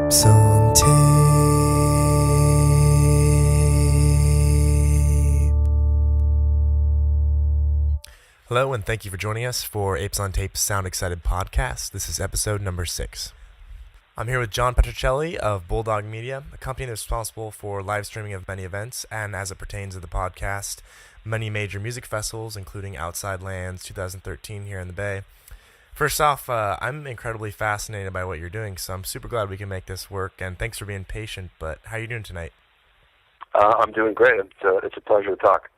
Apes on tape. Hello, and thank you for joining us for Apes on Tape's Sound Excited podcast. This is episode number 6. I'm here with John Petrocelli of Bulldog Media, a company that's responsible for live streaming of many events, and as it pertains to the podcast, many major music festivals, including Outside Lands 2013 here in the Bay. First off, I'm incredibly fascinated by what you're doing, so I'm super glad we can make this work, and thanks for being patient, but how are you doing tonight? I'm doing great. It's a pleasure to talk.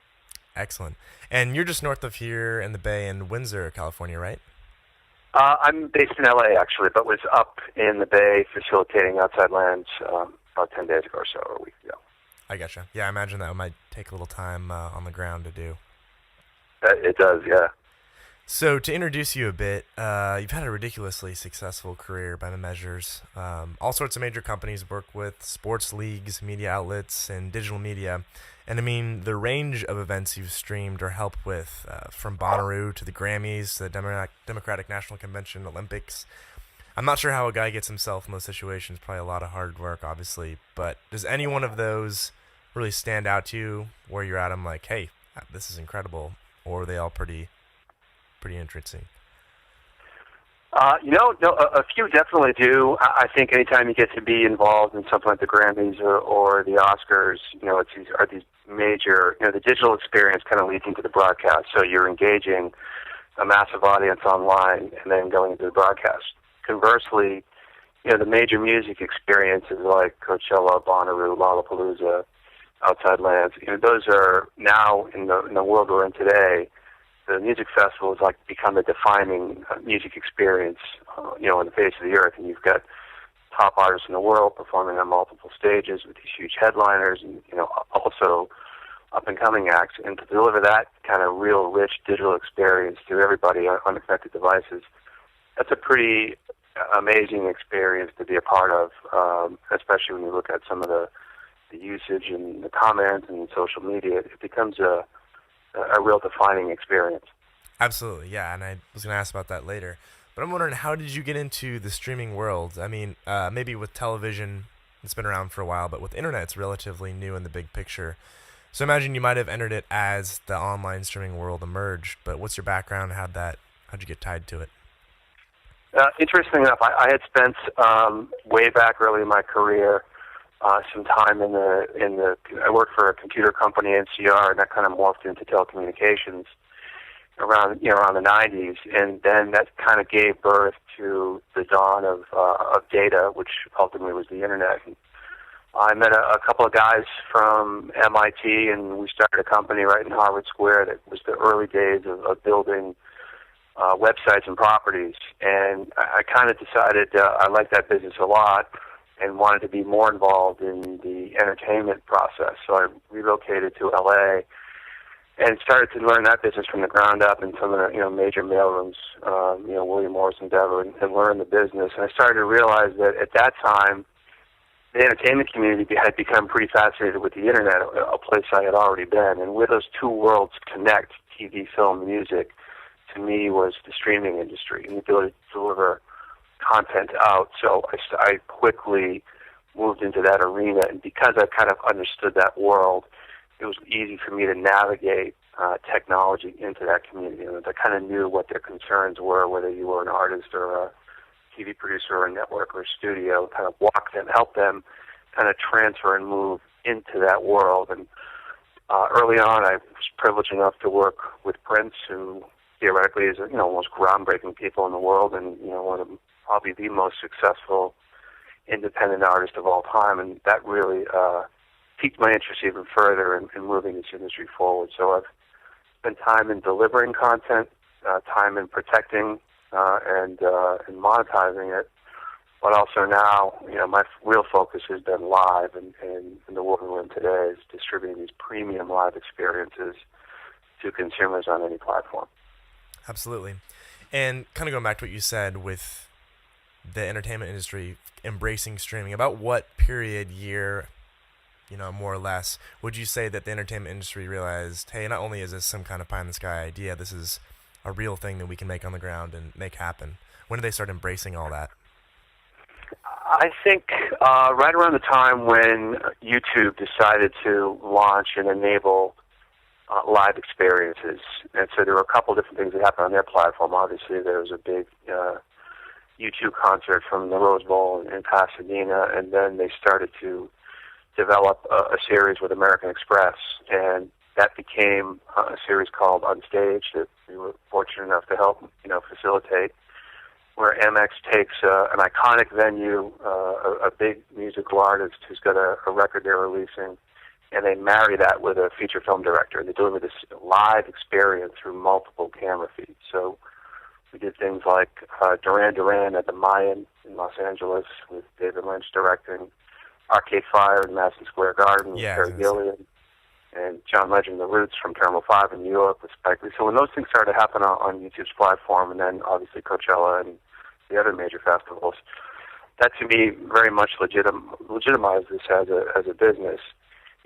Excellent. And you're just north of here in the Bay in Windsor, California, right? I'm based in LA, actually, but was up in the Bay facilitating Outside Lands about 10 days ago or so, or a week ago. I gotcha. Yeah, I imagine that might take a little time on the ground to do. It does, yeah. So to introduce you a bit, you've had a ridiculously successful career by the measures. All sorts of major companies work with, sports leagues, media outlets, and digital media. And I mean, the range of events you've streamed or helped with, from Bonnaroo to the Grammys to the Democratic National Convention, Olympics. I'm not sure how a guy gets himself in those situations, probably a lot of hard work, obviously. But does any one of those really stand out to you where you're at? I'm like, hey, this is incredible. Or are they all pretty interesting? No, a few definitely do. I think anytime you get to be involved in something like the Grammys or the Oscars, are these major, the digital experience kind of leads into the broadcast. So you're engaging a massive audience online and then going into the broadcast. Conversely, the major music experiences like Coachella, Bonnaroo, Lollapalooza, Outside Lands, those are now in the world we're in today. The music festival has become the defining music experience, on the face of the earth. And you've got top artists in the world performing on multiple stages with these huge headliners, and also up-and-coming acts. And to deliver that kind of real, rich digital experience to everybody on connected devices, that's a pretty amazing experience to be a part of, especially when you look at some of the usage and the comments and social media. It becomes a real defining experience. Absolutely, yeah, and I was going to ask about that later. But I'm wondering, how did you get into the streaming world? I mean, maybe with television, it's been around for a while, but with internet, it's relatively new in the big picture. So I imagine you might have entered it as the online streaming world emerged, but what's your background? How'd you get tied to it? Interesting enough, I had spent way back early in my career some time I worked for a computer company, NCR, and that kind of morphed into telecommunications around the 90s, and then that kind of gave birth to the dawn of data, which ultimately was the internet. And I met a couple of guys from MIT, and we started a company right in Harvard Square that was the early days of building websites and properties. And I kind of decided I liked that business a lot and wanted to be more involved in the entertainment process. So I relocated to LA and started to learn that business from the ground up in some of the major mailrooms, William Morris Endeavor, and learn the business. And I started to realize that at that time, the entertainment community had become pretty fascinated with the internet, a place I had already been. And where those two worlds connect, TV, film, music, to me was the streaming industry and the ability to deliver content out. So I quickly moved into that arena, and because I kind of understood that world, it was easy for me to navigate technology into that community. And I kind of knew what their concerns were, whether you were an artist or a TV producer or a network or a studio, kind of walk them, help them kind of transfer and move into that world. And early on, I was privileged enough to work with Prince, who theoretically is one of the most groundbreaking people in the world, and one of probably the most successful independent artist of all time, and that really piqued my interest even further in moving this industry forward. So I've spent time in delivering content, time in protecting and monetizing it, but also now, my real focus has been live, and the world we're in today is distributing these premium live experiences to consumers on any platform. Absolutely. And kind of going back to what you said with the entertainment industry embracing streaming, about what period, year, more or less, would you say that the entertainment industry realized, hey, not only is this some kind of pie-in-the-sky idea, this is a real thing that we can make on the ground and make happen? When did they start embracing all that? I think right around the time when YouTube decided to launch and enable live experiences, and so there were a couple different things that happened on their platform. Obviously, there was a big YouTube concert from the Rose Bowl in Pasadena, and then they started to develop a series with American Express, and that became a series called Unstage that we were fortunate enough to help, facilitate, where MX takes an iconic venue, a big musical artist who's got a record they're releasing, and they marry that with a feature film director. They deliver this live experience through multiple camera feeds. So we did things like Duran Duran at the Mayan in Los Angeles with David Lynch directing, Arcade Fire in Madison Square Garden with Terry Gilliam, and John Legend, The Roots from Terminal 5 in New York with Spike Lee. So when those things started to happen on YouTube's platform, and then obviously Coachella and the other major festivals, that to me very much legitimized this as a business.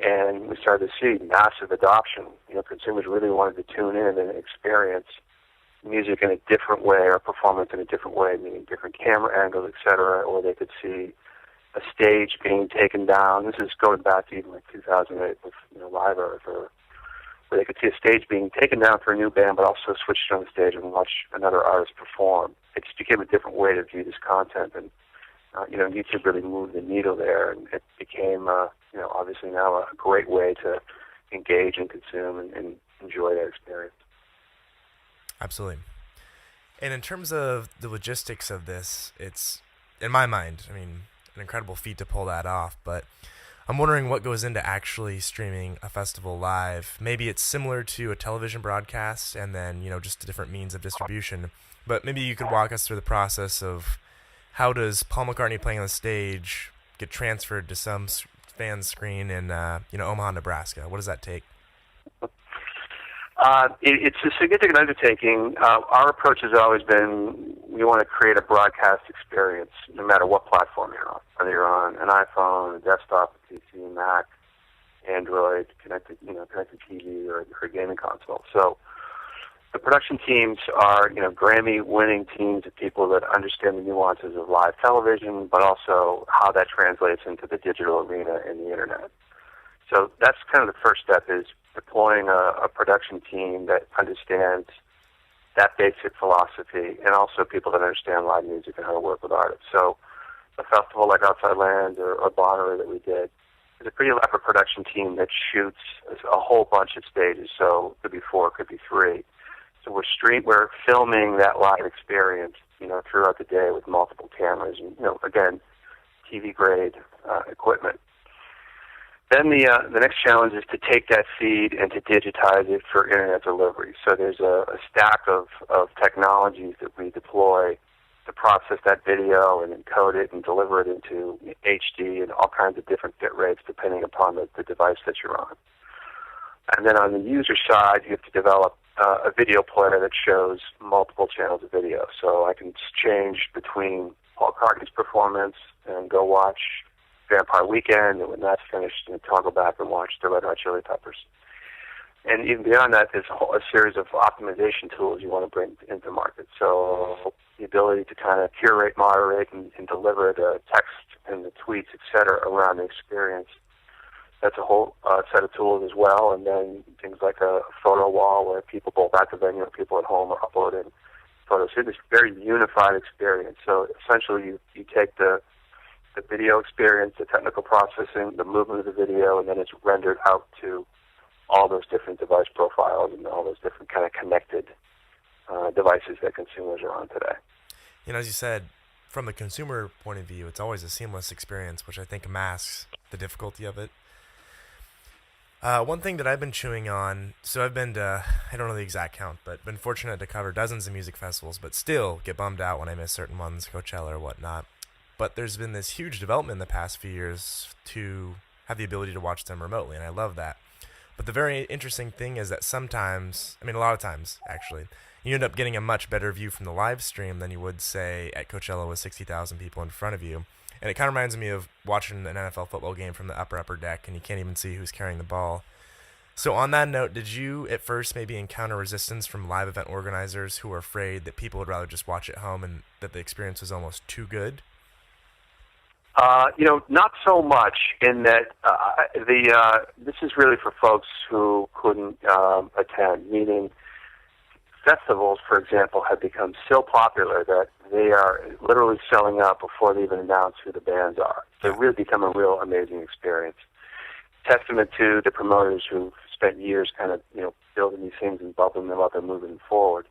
And we started to see massive adoption. Consumers really wanted to tune in and experience music in a different way or performance in a different way, meaning different camera angles, etc., or they could see a stage being taken down. This is going back to even like 2008 with Live Earth, or where they could see a stage being taken down for a new band, but also switch on the stage and watch another artist perform. It just became a different way to view this content, and YouTube really moved the needle there, and it became obviously now a great way to engage and consume and enjoy that experience. Absolutely. And in terms of the logistics of this, it's, in my mind, an incredible feat to pull that off, but I'm wondering what goes into actually streaming a festival live. Maybe it's similar to a television broadcast and then, just a different means of distribution, but maybe you could walk us through the process of how does Paul McCartney playing on the stage get transferred to some fan screen in, Omaha, Nebraska? What does that take? It's a significant undertaking. Our approach has always been we want to create a broadcast experience no matter what platform you're on, whether you're on an iPhone, a desktop, a PC, Mac, Android, connected TV, or a gaming console. So the production teams are, Grammy-winning teams of people that understand the nuances of live television, but also how that translates into the digital arena and the internet. So that's kind of the first step, is deploying a production team that understands that basic philosophy, and also people that understand live music and how to work with artists. So a festival like Outside Lands or Bonnaroo that we did is a pretty elaborate production team that shoots a whole bunch of stages. So it could be 4, it could be 3. So we're filming that live experience, throughout the day with multiple cameras and, again, TV-grade equipment. Then the next challenge is to take that feed and to digitize it for internet delivery. So there's a stack of technologies that we deploy to process that video and encode it and deliver it into HD and all kinds of different bit rates depending upon the device that you're on. And then on the user side, you have to develop a video player that shows multiple channels of video. So I can change between Paul McCartney's performance and go watch Vampire Weekend, and when that's finished, toggle back and watch the Red Hot Chili Peppers. And even beyond that, there's a series of optimization tools you want to bring into market. So the ability to kind of curate, moderate, and deliver the text and the tweets, et cetera, around the experience. That's a whole set of tools as well. And then things like a photo wall where people both at the venue and people at home are uploading photos. So it's a very unified experience. So essentially you take the video experience, the technical processing, the movement of the video, and then it's rendered out to all those different device profiles and all those different kind of connected devices that consumers are on today. As you said, from the consumer point of view, it's always a seamless experience, which I think masks the difficulty of it. One thing that I've been chewing on, so I've been to, I don't know the exact count, but been fortunate to cover dozens of music festivals, but still get bummed out when I miss certain ones, Coachella or whatnot. But there's been this huge development in the past few years to have the ability to watch them remotely, and I love that. But the very interesting thing is that sometimes, a lot of times, actually, you end up getting a much better view from the live stream than you would, say, at Coachella with 60,000 people in front of you. And it kind of reminds me of watching an NFL football game from the upper deck, and you can't even see who's carrying the ball. So on that note, did you at first maybe encounter resistance from live event organizers who were afraid that people would rather just watch at home and that the experience was almost too good? Not so much in that this is really for folks who couldn't attend, meaning festivals, for example, have become so popular that they are literally selling out before they even announce who the bands are. They really become a real amazing experience. Testament to the promoters who've spent years kind of, building these things and building them up and moving them forward.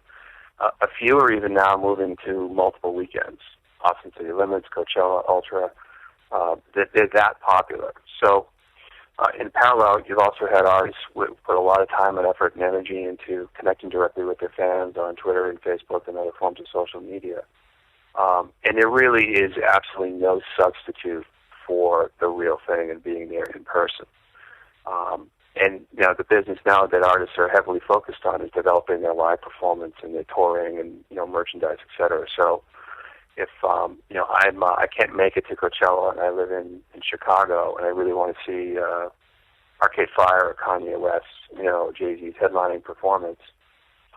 A few are even now moving to multiple weekends. Austin City Limits, Coachella, Ultra, they're that popular. So in parallel, you've also had artists put a lot of time and effort and energy into connecting directly with their fans on Twitter and Facebook and other forms of social media. And there really is absolutely no substitute for the real thing and being there in person. And the business now that artists are heavily focused on is developing their live performance and their touring and merchandise, et cetera. So if I can't make it to Coachella and I live in Chicago and I really want to see Arcade Fire or Kanye West, Jay-Z's headlining performance,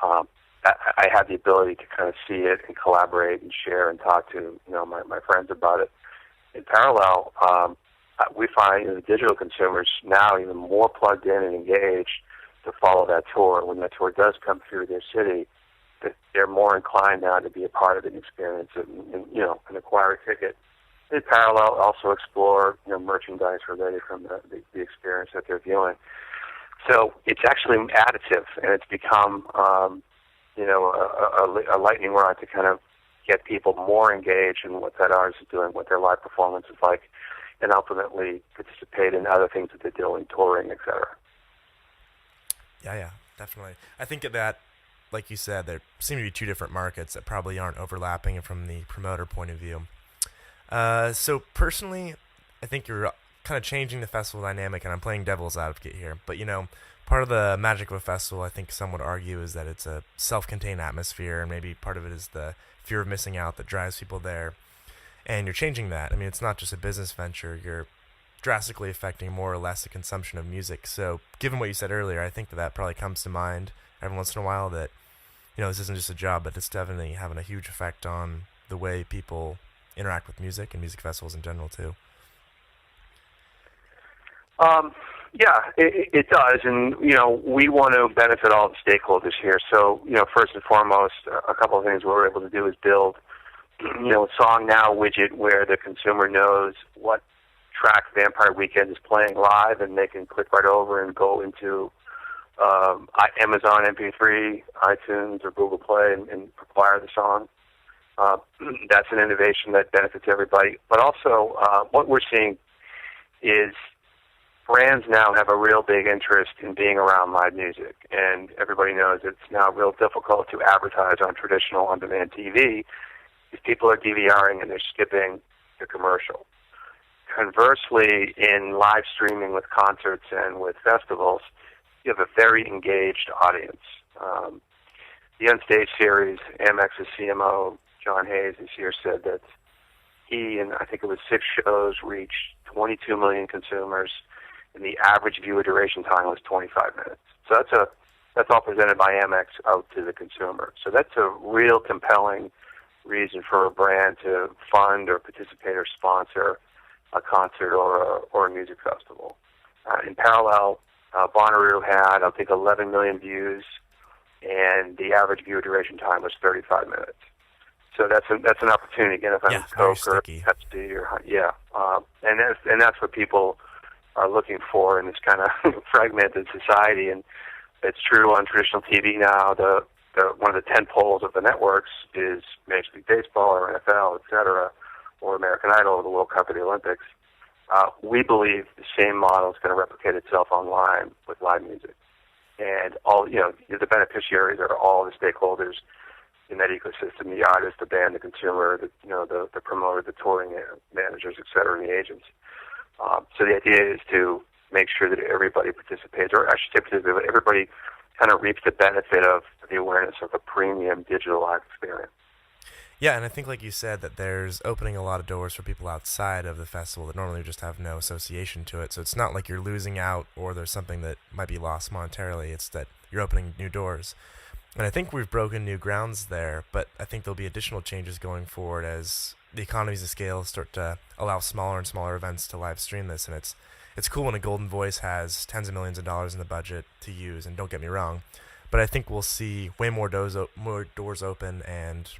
I have the ability to kind of see it and collaborate and share and talk to my friends about it. In parallel, we find the digital consumers now even more plugged in and engaged to follow that tour. When that tour does come through their city, that they're more inclined now to be a part of an experience and acquire a ticket. In parallel, also explore merchandise related from the experience that they're viewing. So it's actually additive, and it's become a lightning rod to kind of get people more engaged in what that artist is doing, what their live performance is like, and ultimately participate in other things that they're doing, touring, et cetera. Yeah, definitely. I think that, like you said, there seem to be two different markets that probably aren't overlapping from the promoter point of view. So personally, I think you're kind of changing the festival dynamic, and I'm playing devil's advocate here. But, part of the magic of a festival, I think some would argue, is that it's a self-contained atmosphere, and maybe part of it is the fear of missing out that drives people there. And you're changing that. I mean, it's not just a business venture. You're drastically affecting more or less the consumption of music. So given what you said earlier, I think that probably comes to mind every once in a while that, this isn't just a job, but it's definitely having a huge effect on the way people interact with music and music festivals in general, too. Yeah, it does. And, we want to benefit all the stakeholders here. So, first and foremost, a couple of things we're able to do is build a Song Now widget where the consumer knows what track Vampire Weekend is playing live, and they can click right over and go into Amazon MP3, iTunes, or Google Play and acquire the song. That's an innovation that benefits everybody. But also, what we're seeing is brands now have a real big interest in being around live music, and everybody knows it's now real difficult to advertise on traditional on-demand TV. People are DVRing and they're skipping the commercial. Conversely, in live streaming with concerts and with festivals, you have a very engaged audience. The Unstage series, Amex's CMO, John Hayes, this year said that he, and I think it was 6 shows, reached 22 million consumers, and the average viewer duration time was 25 minutes. So that's all presented by Amex out to the consumer. So that's a real compelling reason for a brand to fund or participate or sponsor a concert or a music festival. In parallel, Bonnaroo had, I think, 11 million views, and the average viewer duration time was 35 minutes. So that's an opportunity. Again, if I'm Coke or Pepsi and that's what people are looking for in this kind of fragmented society. And it's true on traditional TV now. One of the 10 poles of the networks is Major League Baseball or NFL, et cetera, or American Idol, or the World Cup or the Olympics. We believe the same model is going to replicate itself online with live music. And all, the beneficiaries are all the stakeholders in that ecosystem: the artist, the band, the consumer, the promoter, the touring managers, et cetera, and the agents. So the idea is to make sure that everybody participates, or I should say participate, but everybody kind of reaps the benefit of the awareness of a premium digital live experience. Yeah, and I think, like you said, that there's opening a lot of doors for people outside of the festival that normally just have no association to it. So it's not like you're losing out or there's something that might be lost monetarily. It's that you're opening new doors. And I think we've broken new grounds there, but I think there'll be additional changes going forward as the economies of scale start to allow smaller and smaller events to live stream this, and it's cool when a Golden Voice has tens of millions of dollars in the budget to use. And don't get me wrong, but I think we'll see way more doors open, and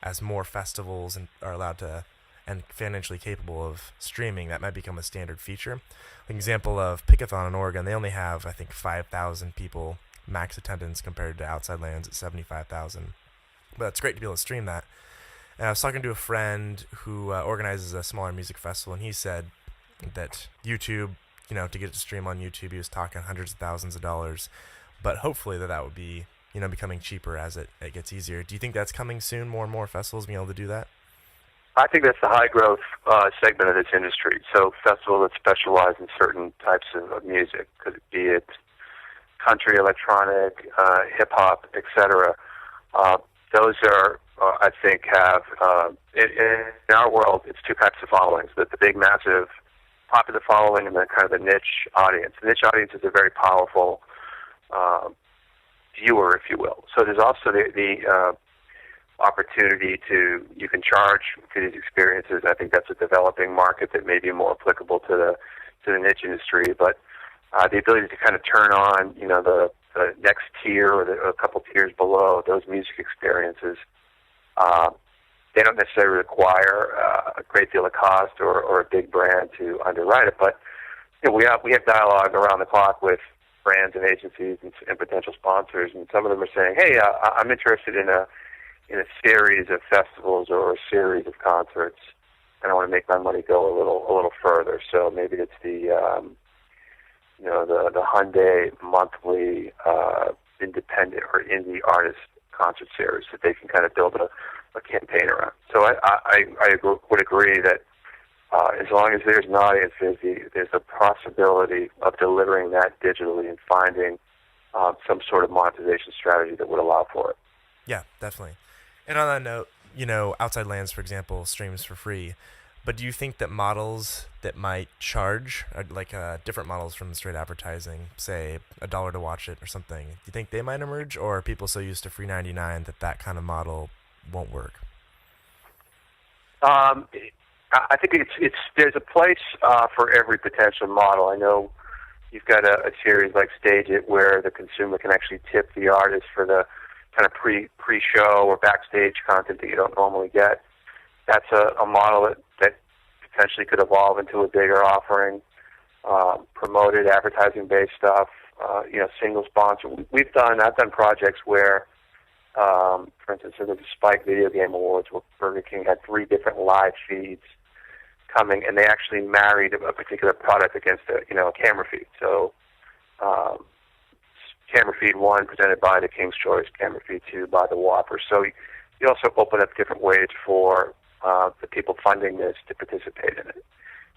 as more festivals are allowed to and financially capable of streaming, that might become a standard feature. An example of Pickathon in Oregon, they only have, I think, 5,000 people max attendance compared to Outside Lands at 75,000. But it's great to be able to stream that. And I was talking to a friend who organizes a smaller music festival, and he said that YouTube, to get it to stream on YouTube, he was talking hundreds of thousands of dollars. But hopefully that would be, becoming cheaper as it gets easier. Do you think that's coming soon, more and more festivals being able to do that? I think that's the high-growth segment of this industry. So festivals that specialize in certain types of music, be it country, electronic, hip-hop, etc. Those are, I think, have, in our world, it's two types of followings. The big, massive, popular following and then kind of the niche audience. The niche audience is a very powerful viewer, if you will. So there's also the opportunity you can charge for these experiences. I think that's a developing market that may be more applicable to the niche industry. But the ability to kind of turn on, the next tier or a couple tiers below those music experiences, they don't necessarily require a great deal of cost or a big brand to underwrite it. But we have dialogue around the clock with brands and agencies and potential sponsors, and some of them are saying, "Hey, I'm interested in a series of festivals or a series of concerts, and I want to make my money go a little further." So maybe it's the Hyundai monthly independent or indie artist concert series that they can kind of build a campaign around. So I would agree that as long as there's an audience, there's a possibility of delivering that digitally and finding some sort of monetization strategy that would allow for it. Yeah, definitely. And on that note, Outside Lands, for example, streams for free. But do you think that models that might charge, like different models from straight advertising, say $1 to watch it or something, do you think they might emerge, or are people so used to free 99 that kind of model won't work? I think there's a place for every potential model. I know you've got a series like Stage It where the consumer can actually tip the artist for the kind of pre-show or backstage content that you don't normally get. That's a model that potentially could evolve into a bigger offering. Promoted advertising-based stuff, single sponsor. I've done projects where, for instance, there was a Spike Video Game Awards where Burger King had 3 different live feeds coming, and they actually married a particular product against a camera feed. So camera feed 1 presented by the King's Choice, camera feed 2 by the Whopper. So you also open up different ways for the people funding this to participate in it.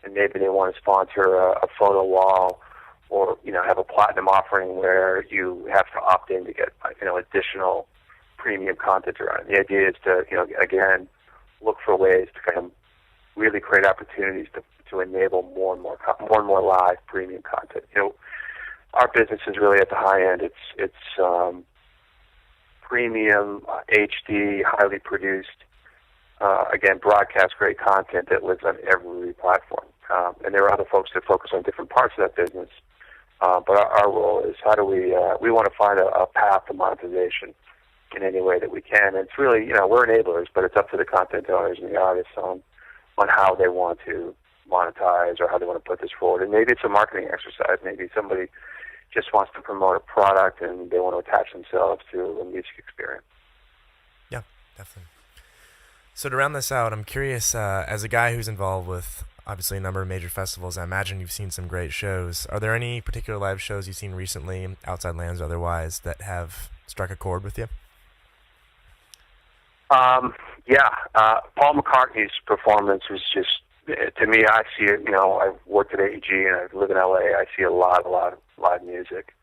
And maybe they want to sponsor a photo wall or, have a platinum offering where you have to opt in to get, additional premium content around it. The idea is to, again, look for ways to kind of really create opportunities to enable more and more live premium content. Our business is really at the high end. It's premium, HD, highly produced, again, broadcast grade content that lives on every platform. And there are other folks that focus on different parts of that business. But our role is how do we want to find a path to monetization in any way that we can. And it's really, we're enablers, but it's up to the content owners and the artists on how they want to monetize or how they want to put this forward. And maybe it's a marketing exercise. Maybe somebody just wants to promote a product and they want to attach themselves to a music experience. Yeah, definitely. So to round this out, I'm curious, as a guy who's involved with obviously a number of major festivals, I imagine you've seen some great shows. Are there any particular live shows you've seen recently, Outside Lands or otherwise, that have struck a chord with you? Paul McCartney's performance was just, to me, I see it, I've worked at AEG and I live in LA, I see a lot of live music.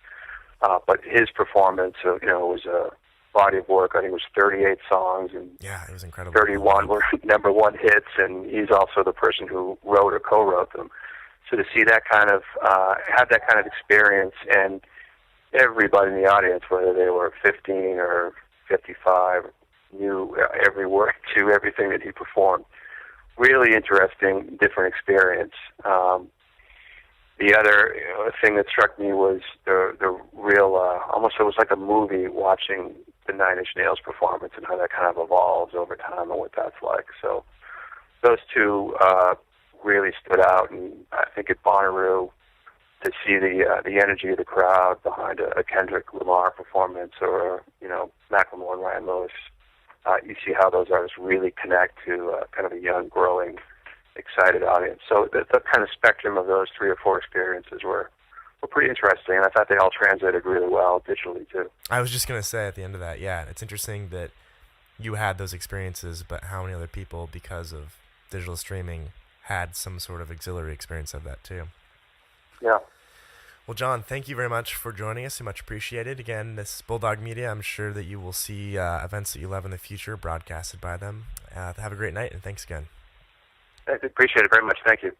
But his performance, was a body of work. I think it was 38 songs, and it was incredible. 31 were number 1 hits, and he's also the person who wrote or co-wrote them. So to see that kind of, have that kind of experience, and everybody in the audience, whether they were 15 or 55, knew every word to everything that he performed, really interesting, different experience. The other thing that struck me was the real, almost it was like a movie watching the Nine Inch Nails performance and how that kind of evolves over time and what that's like. So those two really stood out, and I think at Bonnaroo, to see the energy of the crowd behind a Kendrick Lamar performance, or Macklemore and Ryan Lewis, you see how those artists really connect to kind of a young, growing, excited audience. So the kind of spectrum of those 3 or 4 experiences were pretty interesting, and I thought they all translated really well digitally too. I was just going to say at the end of that, yeah, it's interesting that you had those experiences, but how many other people, because of digital streaming, had some sort of auxiliary experience of that too. Yeah. Well, John, thank you very much for joining us. Much appreciated. Again, this Bulldog Media, I'm sure that you will see events that you love in the future broadcasted by them. Have a great night, and thanks again. I appreciate it very much. Thank you.